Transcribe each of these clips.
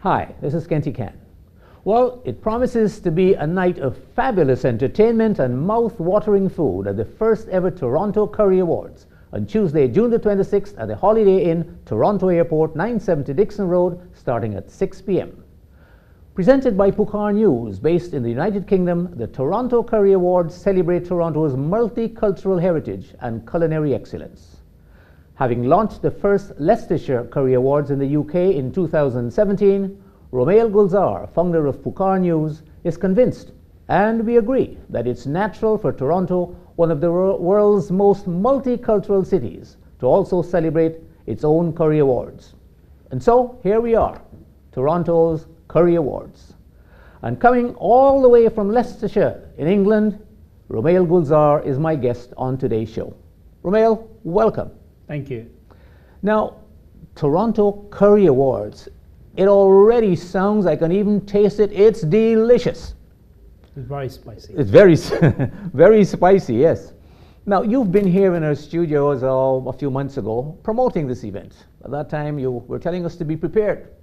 Hi, this is Kenty Can. Well, it promises to be a night of fabulous entertainment and mouth-watering food at the first ever Toronto Curry Awards on Tuesday, June the 26th at the Holiday Inn, Toronto Airport, 970 Dixon Road, starting at 6 p.m. Presented by Pucar News, based in the United Kingdom, the Toronto Curry Awards celebrate Toronto's multicultural heritage and culinary excellence. Having launched the first Leicestershire Curry Awards in the UK in 2017, Romail Gulzar, founder of Pucar News, is convinced, and we agree, that it's natural for Toronto, one of the world's most multicultural cities, to also celebrate its own Curry Awards. And so, here we are, Toronto's Curry Awards. And coming all the way from Leicestershire in England, Romail Gulzar is my guest on today's show. Romail, welcome. Thank you. Now, Toronto Curry Awards, it already sounds, I can even taste it, it's delicious. It's very spicy. It's very, very spicy, yes. Now, you've been here in our studios a few months ago promoting this event. At that time, you were telling us to be prepared.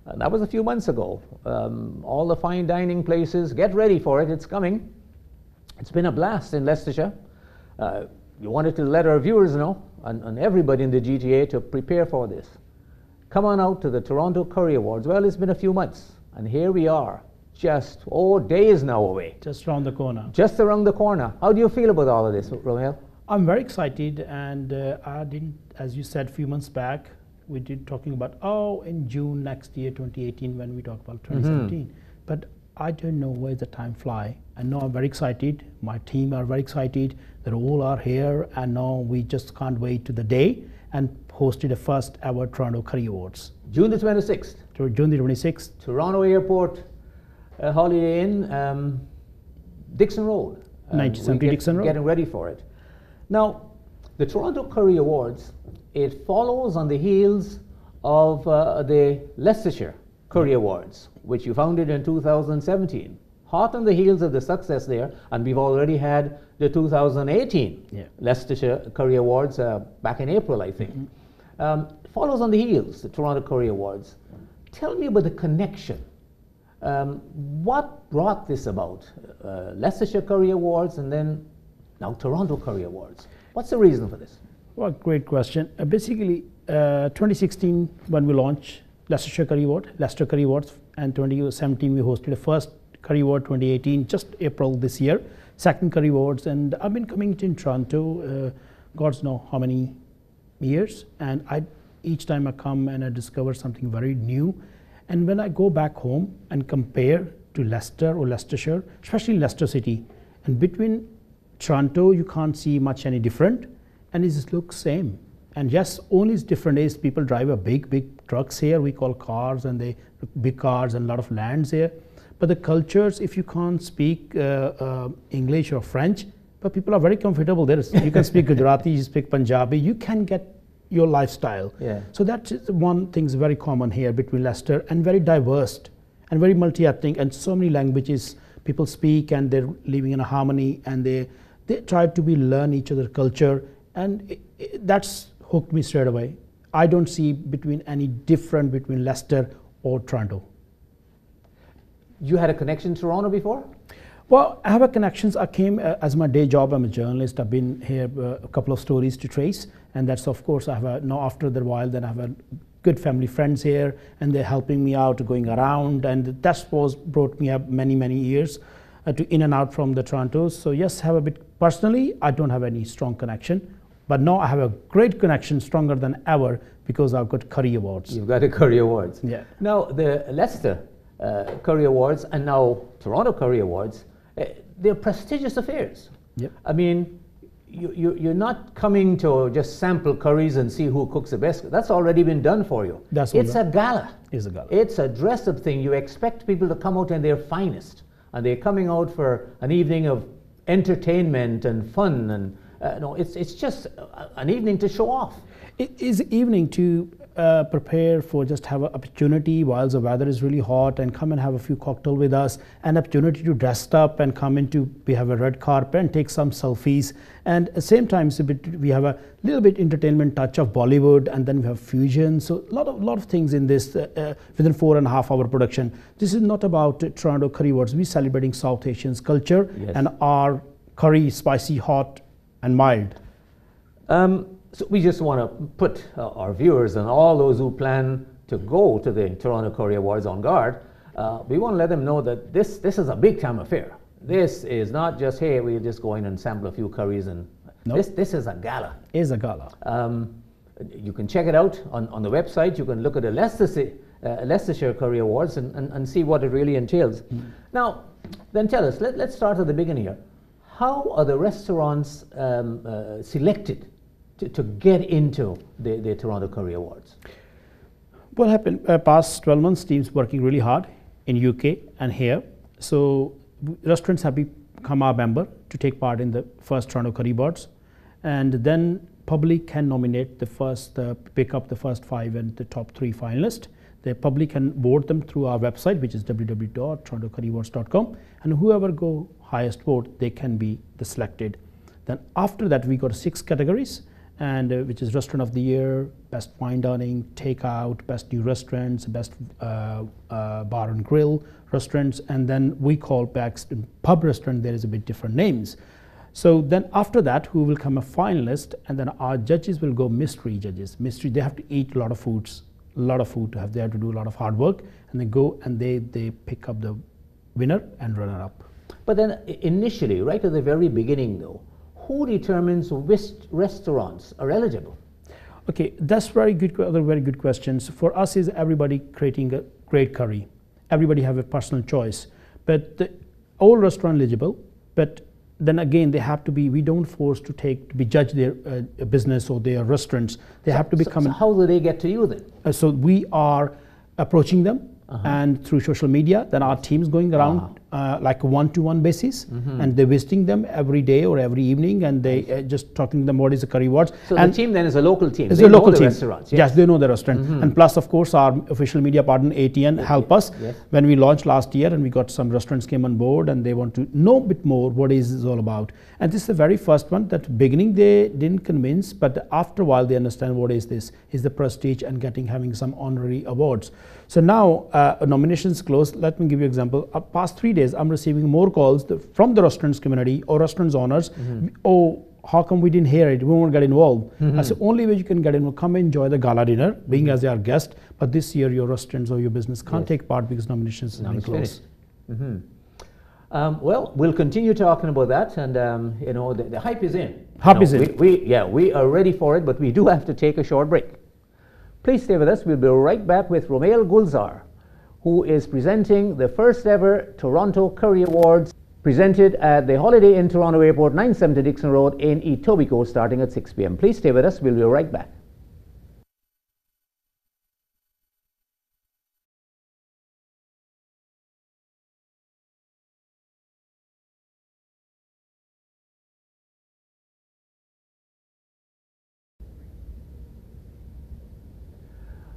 And that was a few months ago. All the fine dining places, get ready for it, it's coming. It's been a blast in Leicestershire. We wanted to let our viewers know, and everybody in the GTA, to prepare for this. Come on out to the Toronto Curry Awards. Well, it's been a few months, and here we are, just, days now away. Just around the corner. Just around the corner. How do you feel about all of this, Romail? I'm very excited, and as you said a few months back, we did talking about, in June next year, 2018, when we talked about 2017. But I don't know where the time fly. And now I'm very excited. My team are very excited. They all are here, and now we just can't wait to the day and hosted the first ever Toronto Curry Awards. June the 26th. June the 26th. Toronto Airport, Holiday Inn, Dixon Road. 970 Dixon Road. Getting ready for it. Now, the Toronto Curry Awards, it follows on the heels of the Leicestershire Curry Awards, which you founded in 2017. Hot on the heels of the success there, and we've already had the 2018 Leicestershire Curry Awards back in April, I think. Follows on the heels, the Toronto Curry Awards. Tell me about the connection. What brought this about? Leicestershire Curry Awards and then now Toronto Curry Awards. What's the reason for this? Well, great question. Basically, 2016 when we launched Leicestershire Curry Award, Leicester Curry Awards, and 2017 we hosted the first Curry Award, 2018, just April this year, second Curry Awards, and I've been coming to Toronto, God's know how many years, and each time I come and I discover something very new, and when I go back home and compare to Leicester or Leicestershire, especially Leicester City, and between Toronto you can't see much any different, and it just looks same. And yes, only is different is people drive a big trucks here, we call cars, and they big cars and a lot of lands here. But the cultures, if you can't speak English or French, but people are very comfortable there. You can speak Gujarati, you speak Punjabi, you can get your lifestyle. Yeah. So that's one thing is very common here between Leicester, and very diverse and very multi-ethnic, and so many languages people speak, and they're living in a harmony, and they try to learn each other's culture, and that's hooked me straight away. I don't see any difference between Leicester or Toronto. You had a connection to Toronto before? Well, I have a connections. I came as my day job. I'm a journalist. I've been here a couple of stories to trace, and that's of course I have now after the while. Then I have a good family friends here, and they're helping me out going around, and that brought me up many years to in and out from the Toronto. So yes, have a bit personally. I don't have any strong connection, but now I have a great connection, stronger than ever, because I've got Curry Awards. You've got a Curry Awards. Yeah. Now the Leicester Curry Awards and now Toronto Curry Awards, they're prestigious affairs. Yep. I mean, you're not coming to just sample curries and see who cooks the best. That's already been done for you. It's a gala. It's a gala. It's a dress-up thing. You expect people to come out in their finest, and they're coming out for an evening of entertainment and fun no, it's just an evening to show off. It is evening to prepare for just have an opportunity while the weather is really hot and come and have a few cocktail with us, an opportunity to dress up and come into, we have a red carpet and take some selfies, and at the same time we have a little bit entertainment touch of Bollywood, and then we have fusion, so a lot of things in this within 4.5 hour production. This is not about Toronto Curry Awards. We're celebrating South Asians culture, yes, and our curry spicy, hot and mild. So we just want to put our viewers and all those who plan to go to the Toronto Curry Awards on guard. We want to let them know that this is a big time affair. This is not just, hey, we'll just go in and sample a few curries, and nope, this is a gala. It is a gala. You can check it out on the website. You can look at the Leicestershire Curry Awards and see what it really entails. Now, then tell us, let's start at the beginning here. How are the restaurants selected to get into the Toronto Curry Awards? What happened past 12 months, teams working really hard in UK and here. So restaurants have become our member to take part in the first Toronto Curry Awards, and then public can nominate the first, pick up the first 5 and the top 3 finalists. The public can vote them through our website, which is www.torontocurryawards.com, and whoever go highest vote, they can be the selected. Then after that, we got 6 categories, and which is Restaurant of the Year, Best Fine Dining, Takeout, Best New Restaurants, Best Bar and Grill restaurants, and then we call back pub restaurant, there is a bit different names. So then after that, who will come a finalist, and then our judges will go mystery judges. Mystery, they have to eat a lot of foods, to have, they have to do a lot of hard work, and they go and they pick up the winner and runner up. But then initially, right at the very beginning though, who determines which restaurants are eligible? Okay, that's very good questions. For us is everybody creating a great curry. Everybody have a personal choice, but all restaurant eligible, but then again they have to be, we don't force to be judge their business or their restaurants. They have to become. So how do they get to you then? So we are approaching them. And through social media, then our team's going around like a one-to-one basis, and they're visiting them every day or every evening, and they just talking to them what is the Curry Awards. So and the team then is a local team. It's a local team. Restaurants. Yes, they know the restaurant. And plus, of course, our official media partner ATN help us when we launched last year, and we got some restaurants came on board, and they want to know a bit more what is this all about. And this is the very first one that beginning they didn't convince, but after a while they understand what is this, is the prestige and having some honorary awards. So now nominations closed. Let me give you an example. Past 3 days, I'm receiving more calls from the restaurants community or restaurants owners. Oh, how come we didn't hear it? We won't get involved. I said, only way you can get involved, come enjoy the gala dinner, being as our guest. But this year, your restaurants or your business can't take part because nominations are closed. Well, we'll continue talking about that, and you know, the hype is in. Hype is in. We are ready for it, but we do have to take a short break. Please stay with us. We'll be right back with Romail Gulzar, who is presenting the first ever Toronto Curry Awards, presented at the Holiday Inn Toronto Airport, 970 Dixon Road in Etobicoke, starting at 6 p.m. Please stay with us. We'll be right back.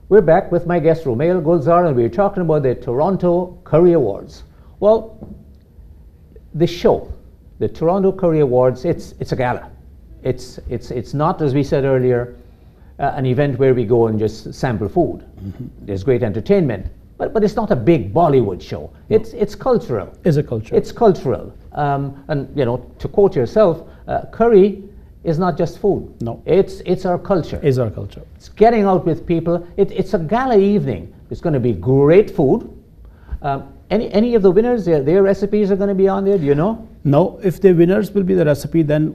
We're back with my guest Romail Gulzar, and we're talking about the Toronto Curry Awards. Well, the show, the Toronto Curry Awards, it's a gala. It's not, as we said earlier, an event where we go and just sample food. There's great entertainment, but it's not a big Bollywood show. It's cultural. It's a culture. It's cultural. And you know, to quote yourself, curry is not just food. No. It's our culture. It's our culture. It's getting out with people. It's a gala evening. It's going to be great food. Any of the winners, their recipes are going to be on there, do you know? No, if the winners will be the recipe, then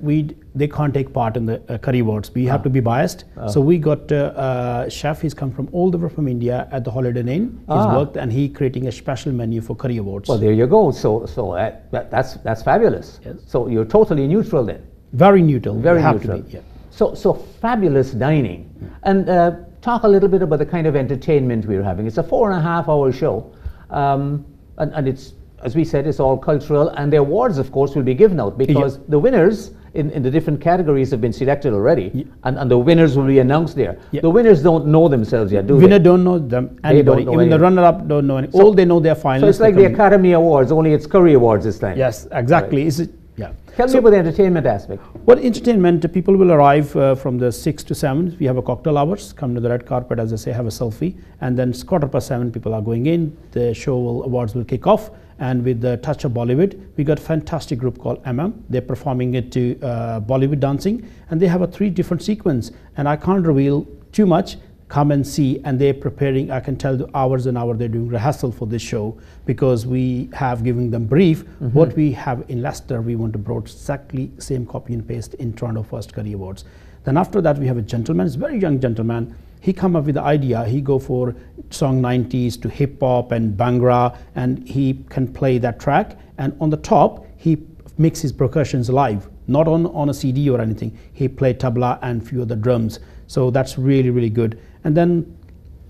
they can't take part in the Curry Awards. We have to be biased. So we got a chef, he's come from all the way from India at the Holiday Inn. He's worked and he creating a special menu for Curry Awards. Well, there you go. So that's fabulous. Yes. So you're totally neutral then. Very neutral. Very have neutral. To be, yeah. So fabulous dining. And talk a little bit about the kind of entertainment we're having. It's a 4.5-hour show. And it's, as we said, it's all cultural, and the awards, of course, will be given out because the winners in the different categories have been selected already, Yeah. and the winners will be announced there. Yeah. The winners don't know themselves yet, do Winner they? don't know them, anybody. know Even the anything. runner-up don't know anything. All they know they're finalists. So it's like the Academy Awards, only it's Curry Awards this time. Yes, exactly. Right. Is it? Yeah. Tell me about the entertainment aspect. Well, entertainment, people will arrive from the 6 to 7. We have a cocktail hours, come to the red carpet, as I say, have a selfie. And then 7:15, people are going in. The awards will kick off. And with the touch of Bollywood, we got a fantastic group called They're performing it to Bollywood dancing. And they have a 3 different sequence. And I can't reveal too much. Come and see, and they're preparing. I can tell the hours and hours they're doing rehearsal for this show, because we have given them brief. What we have in Leicester, we want to bring exactly same copy and paste in Toronto First Curry Awards. Then after that, we have a gentleman, it's a very young gentleman. He come up with the idea. He go for song 90s to hip hop and Bhangra, and he can play that track. And on the top, he makes his percussions live, not on a CD or anything. He played tabla and few of the drums. So that's really, really good. And then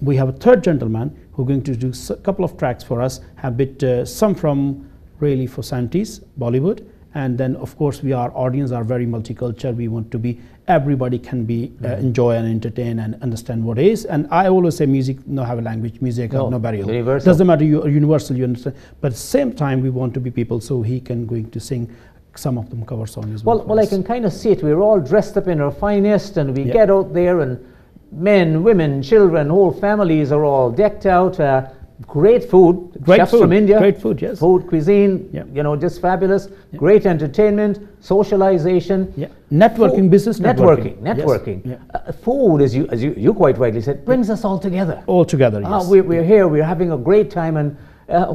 we have a third gentleman who's going to do a couple of tracks for us, have bit some from really for 70s Bollywood, and then of course our audience are very multicultural. We want to be, everybody can be enjoy and entertain and understand what it is. And I always say music no have a language, music have no barrier. Universal. Doesn't matter, you are universal, you understand. But at the same time we want to be people, so he can going to sing some of them cover songs as well. Well, I can kind of see it. We're all dressed up in our finest, and we Yeah. get out there, and men, women, children, whole families are all decked out. Great food, Great chefs food, from India. great food, yes. Food, cuisine, Yeah. you know, just fabulous. Yeah. Great entertainment, socialization. Yeah. Networking, Food- business networking. networking. Yes. Yeah. Food, as you quite rightly said, brings us all together. All together, yes. We're here, we're having a great time, and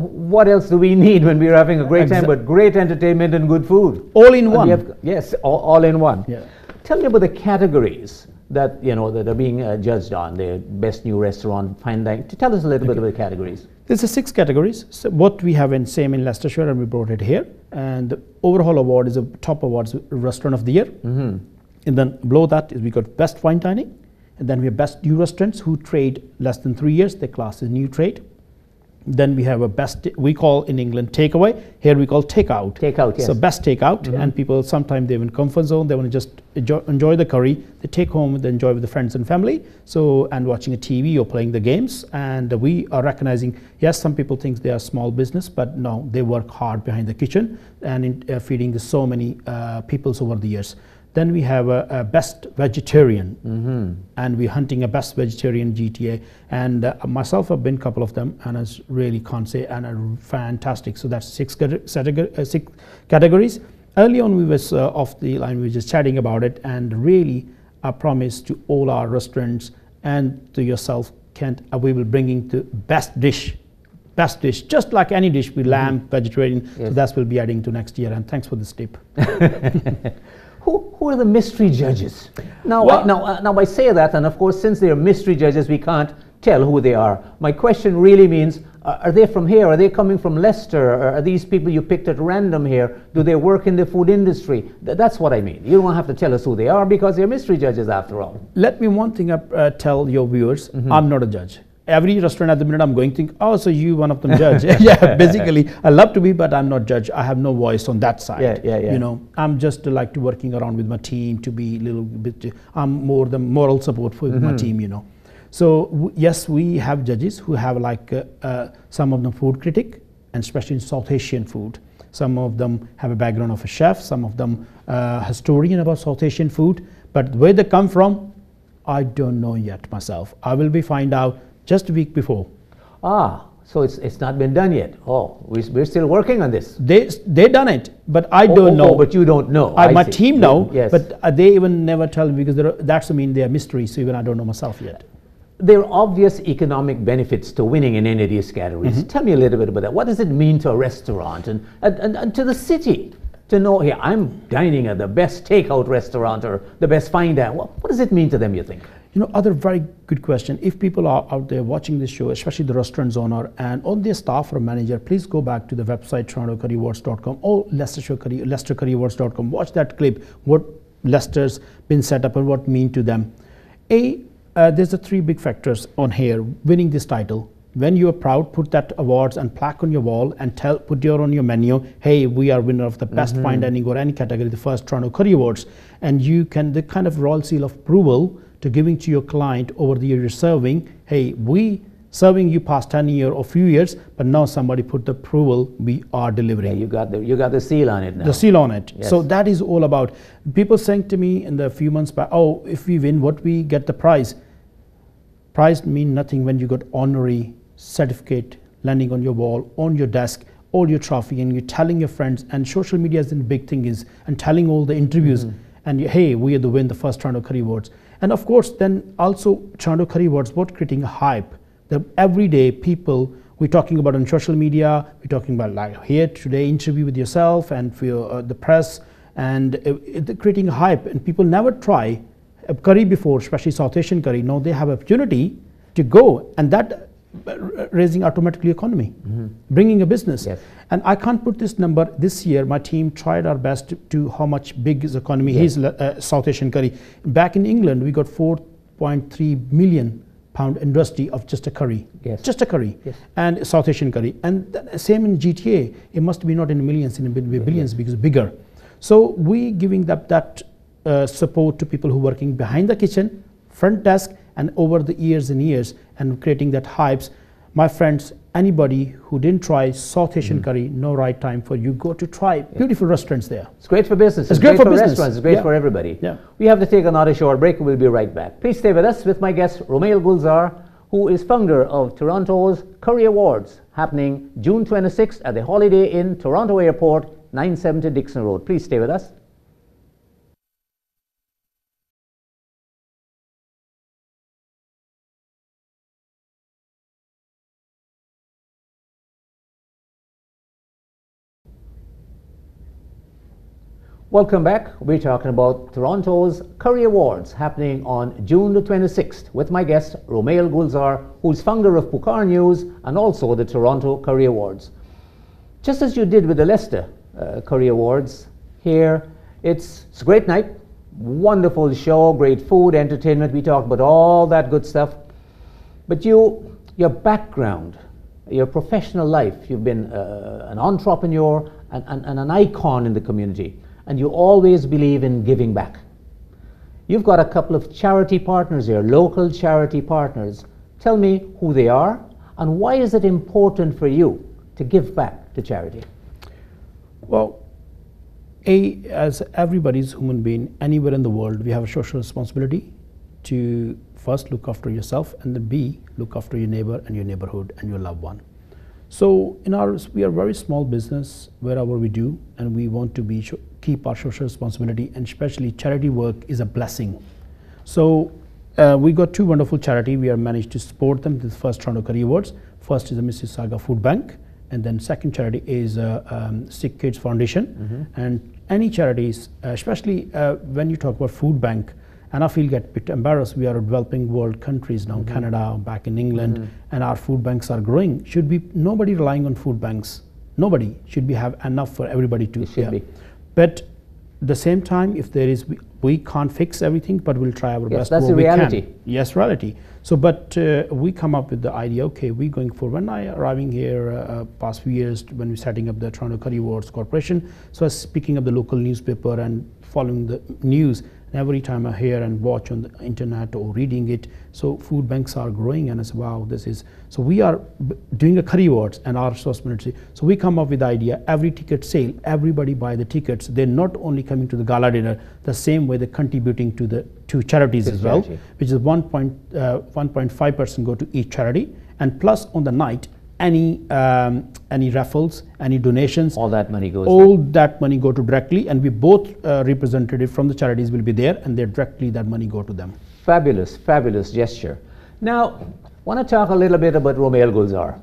what else do we need when we're having a great time but great entertainment and good food? All in And one. we have- yes, all in one. Yeah. Tell me about the categories that that are being judged on, the best new restaurant, fine dining. Tell us a little bit about the categories. There's 6 categories. So what we have in same in Leicestershire, and we brought it here. And the overall award is a top awards, Restaurant of the Year. And then below that is we got best fine dining, and then we have best new restaurants who trade less than 3 years. Their class is new trade. Then we have a best, we call in England takeaway. Here we call takeout. Takeout, yes. So best takeout, and people sometimes they in comfort zone. They want to just enjoy the curry. They take home, they enjoy with the friends and family. So and watching a TV or playing the games. And we are recognizing, yes, some people think they are small business, but no, they work hard behind the kitchen and in, feeding so many peoples over the years. Then we have a best vegetarian, and we're hunting a best vegetarian GTA. And myself, have been a couple of them, and I really can't say, and are fantastic. So that's 6 categories. Early on, we was off the line, we were just chatting about it, and really, I promise to all our restaurants and to yourself, Kent, we will bringing the best dish. Best dish, just like any dish, with lamb, vegetarian. Yes. So that will be adding to next year. And thanks for this tip. Who are the mystery judges? Now, Well- now I say that, and of course, since they are mystery judges, we can't tell who they are. My question really means, are they from here? Are they coming from Leicester? Or are these people you picked at random here? Do they work in the food industry? That's what I mean. You don't have to tell us who they are, because they're mystery judges after all. Let me one thing tell your viewers, I'm not a judge. Every restaurant at the minute I'm going to think, oh, so you one of them judge. Yeah, basically, I love to be, but I'm not judge. I have no voice on that side. Yeah. You know, I'm just like to working around with my team to be a little bit, I'm more the moral support for my team, you know. So yes, we have judges who have like some of them food critic, and especially in South Asian food. Some of them have a background of a chef, some of them historian about South Asian food, but where they come from, I don't know yet myself. I will be find out just a week before. So it's not been done yet. Oh, we're still working on this. They done it, but I don't know. Oh, but you don't know. My see. team know, Yes. but they even never tell me, because that's mean they are mystery. So even I don't know myself yet. There are obvious economic benefits to winning in any of these categories. Tell me a little bit about that. What does it mean to a restaurant and to the city to know, here, I'm dining at the best takeout restaurant or the best fine dining? What does it mean to them, you think? You know, other very good question. If people are out there watching this show, especially the restaurant owner and all their staff or manager, please go back to the website torontocurryawards.com or leicestercurryawards.com. Watch that clip, what Leicester's been set up and what mean to them. There's 3 big factors on here winning this title. when you are proud, put that awards and plaque on your wall and put on your menu, hey, we are winner of the best fine dining or any category, the first Toronto Curry Awards. And you can, the kind of royal seal of approval to giving to your client over the year you're serving, hey, we serving you past 10 years or few years, but now somebody put the approval, we are delivering. Yeah, you got the seal on it now. The seal on it. Yes. So that is all about. People saying to me in the few months back, oh, if we win, what we get the prize? Prize mean nothing when you got honorary certificate landing on your wall, on your desk, all your trophy, and you're telling your friends, and social media is the big thing is, and telling all the interviews, and hey, we are the win the first Toronto Curry Awards. And of course, then also Toronto Curry Awards, what creating a hype. That every day people, we're talking about on social media, we're talking about like here today interview with yourself and for the press, and creating a hype. And people never try a curry before, especially South Asian curry. Now they have opportunity to go, and that raising automatically economy, bringing a business. Yes. And I can't put this number this year. My team tried our best to how much big is economy is South Asian curry. Back in England, we got 4.3 million pound industry of just a curry, just a curry, and South Asian curry. And same in GTA, it must be not in millions, in billions, because bigger. So we giving that support to people who working behind the kitchen, front desk, and over the years and years, and creating that hypes. My friends, anybody who didn't try South Asian curry, no right time for you. Go to try beautiful restaurants there. It's great for business. It's great for business. Restaurants. It's great for everybody. Yeah. We have to take another short break. We'll be right back. Please stay with us with my guest, Romail Gulzar, who is founder of Toronto's Curry Awards, happening June 26th at the Holiday Inn, Toronto Airport, 970 Dixon Road. Please stay with us. Welcome back. We're talking about Toronto's Curry Awards happening on June the 26th with my guest, Romail Gulzar, who's founder of Pucar News and also the Toronto Curry Awards. Just as you did with the Leicester Curry Awards, here it's a great night, wonderful show, great food, entertainment. We talked about all that good stuff. But your background, your professional life, you've been an entrepreneur and an icon in the community. And you always believe in giving back. You've got a couple of charity partners here, local charity partners. Tell me who they are and why is it important for you to give back to charity? Well, as everybody's human being anywhere in the world, we have a social responsibility to first look after yourself, and then B, look after your neighbor and your neighborhood and your loved one. So we are a very small business wherever we do, and we want to keep our social responsibility, and especially charity work is a blessing. So we got two wonderful charity. We have managed to support them. This first Toronto Curry Awards. First is the Mississauga Food Bank, and then second charity is Sick Kids Foundation. And any charities, especially when you talk about food bank, and I feel get a bit embarrassed. We are a developing world countries now, Canada, back in England, and our food banks are growing. Should be nobody relying on food banks. Nobody should have enough for everybody to. It should be. But at the same time, if there is, we can't fix everything, but we'll try our best. That's the reality. Yes, reality. So, but we come up with the idea. Okay, we're going for. When I arriving here past few years, when we're setting up the Toronto Curry Awards Corporation, so I was picking up the local newspaper and following the news. And every time I hear and watch on the internet or reading it, so food banks are growing, and I say, wow, this is. So we are doing a Curry Awards and our responsibility. So we come up with the idea, every ticket sale, everybody buy the tickets. They're not only coming to the gala dinner, the same way they're contributing to the two charities as well, which is 1.5% go to each charity, and plus on the night, any raffles, any donations, all that money goes. That money go to directly, and we both representative from the charities will be there, and they directly that money go to them. Fabulous, fabulous gesture. Now, I want to talk a little bit about Romail Gulzar.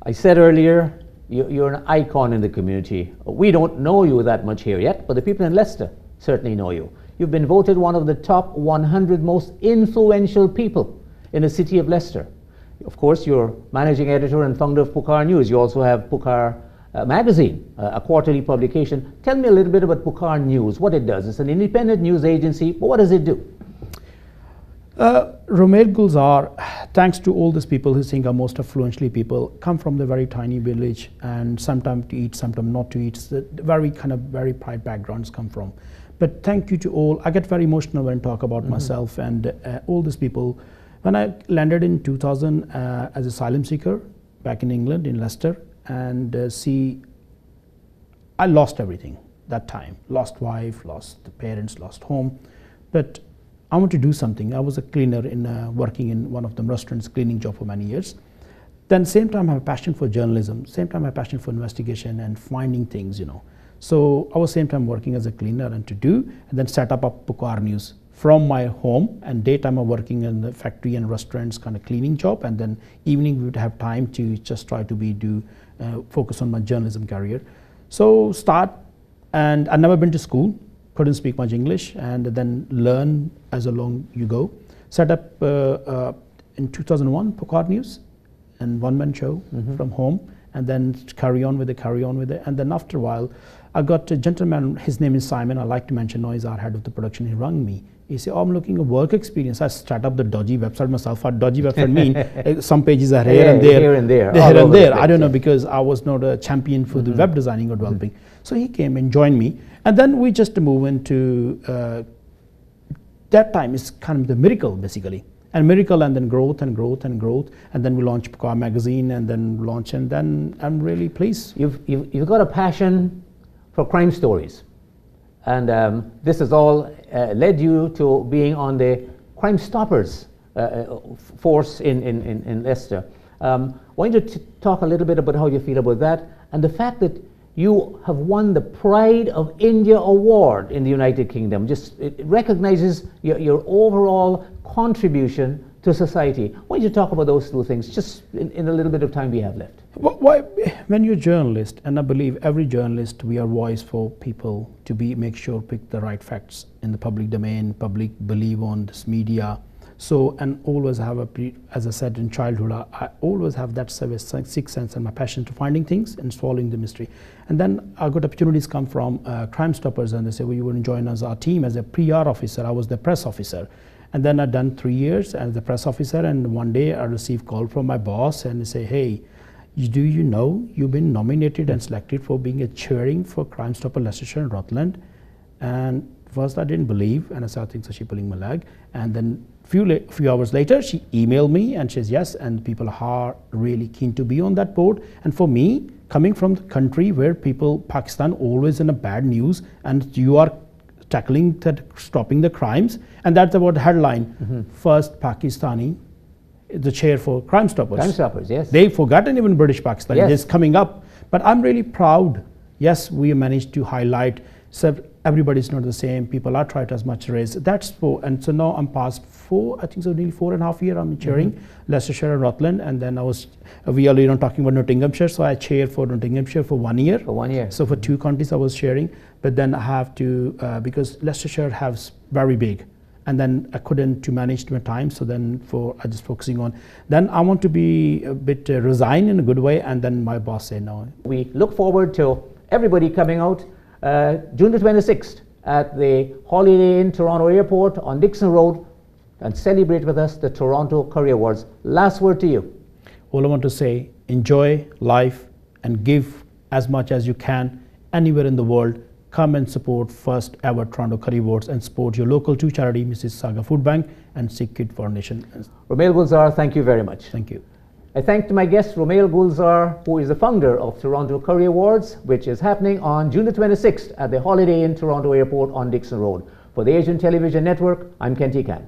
I said earlier, you're an icon in the community. We don't know you that much here yet, but the people in Leicester certainly know you. You've been voted one of the top 100 most influential people in the city of Leicester. Of course, you're managing editor and founder of Pucar News. You also have Pucar Magazine, a quarterly publication. Tell me a little bit about Pucar News, what it does. It's an independent news agency, but what does it do? Romail Gulzar, thanks to all these people who think are most affluently people, come from the very tiny village, and sometimes to eat, sometimes not to eat. So very very pride backgrounds come from. But thank you to all. I get very emotional when I talk about myself and all these people. When I landed in 2000 as a asylum seeker back in England, in Leicester, and I lost everything that time. Lost wife, lost the parents, lost home. But I want to do something. I was a cleaner working in one of the restaurants, cleaning job for many years. Then same time I have a passion for journalism, same time I have a passion for investigation and finding things, So I was same time working as a cleaner and then set up Pucar News from my home, and daytime I'm working in the factory and restaurants kind of cleaning job, and then evening we would have time to just try to focus on my journalism career. So and I've never been to school, couldn't speak much English, and then learn as along you go. Set up in 2001 Pucar News, and one-man show from home, and then carry on with it, and then after a while, I got a gentleman, his name is Simon, I like to mention now, he's our head of the production. He rang me. He said, I'm looking at work experience. I start up the dodgy website myself. What dodgy website mean? Some pages are here and there. Here and there. I don't know, because I was not a champion for the web designing or developing. So he came and joined me. And then we just move into, that time is kind of the miracle, basically. And miracle, and then growth and growth and growth. And then we launched Pucar magazine, and then launch, and then I'm really pleased. You've got a passion for crime stories. And this has all led you to being on the Crime Stoppers force in Leicester. Why don't you talk a little bit about how you feel about that, and the fact that you have won the Pride of India Award in the United Kingdom. It recognizes your overall contribution to society. Why don't you talk about those two things, just in a little bit of time we have left? Why, when you're a journalist, and I believe every journalist, we are voice for people to make sure pick the right facts in the public domain, public believe on this media. So, and always have as I said in childhood, I always have that sixth sense and my passion to finding things and solving the mystery. And then I got opportunities come from Crime Stoppers, and they say, well, you want to join us, our team as a PR officer. I was the press officer. And then I'd done 3 years as the press officer, and one day I received a call from my boss, and they say, hey, do you know you've been nominated and selected for being a cheering for Crime Stopper Leicestershire and Rutland? And first I didn't believe, and I said, I think so, she's pulling my leg. And then few hours later, she emailed me and says yes, and people are really keen to be on that board. And for me, coming from the country where Pakistan always in a bad news, and you are tackling that, stopping the crimes, and that's about the headline. First Pakistani, the chair for Crime Stoppers. Crime Stoppers, yes. They've forgotten even British Pakistani. Yes. It's coming up. But I'm really proud. Yes, we managed to highlight, so everybody's not the same. People are trying to as much raise. That's and so now I'm past I think so nearly 4.5 years I'm chairing Leicestershire and Rutland, and then we are talking about Nottinghamshire, so I chair for Nottinghamshire for 1 year. For 1 year. So for 2 counties I was chairing, but then I have to, because Leicestershire has very big, and then I couldn't to manage my time, so then I just focusing on, then I want to be a bit resigned in a good way, and then my boss said no. We look forward to everybody coming out June the 26th at the Holiday Inn Toronto Airport on Dixon Road and celebrate with us the Toronto Curry Awards. Last word to you. All I want to say, enjoy life and give as much as you can anywhere in the world. Come and support first ever Toronto Curry Awards and support your local 2 charity, Mrs. Saga Food Bank and Sikh Kid Foundation. Romail Gulzar, thank you very much. Thank you. I thank my guest Romail Gulzar, who is the founder of Toronto Curry Awards, which is happening on June the 26th at the Holiday Inn Toronto Airport on Dixon Road. For the Asian Television Network, I'm Kenti Khan.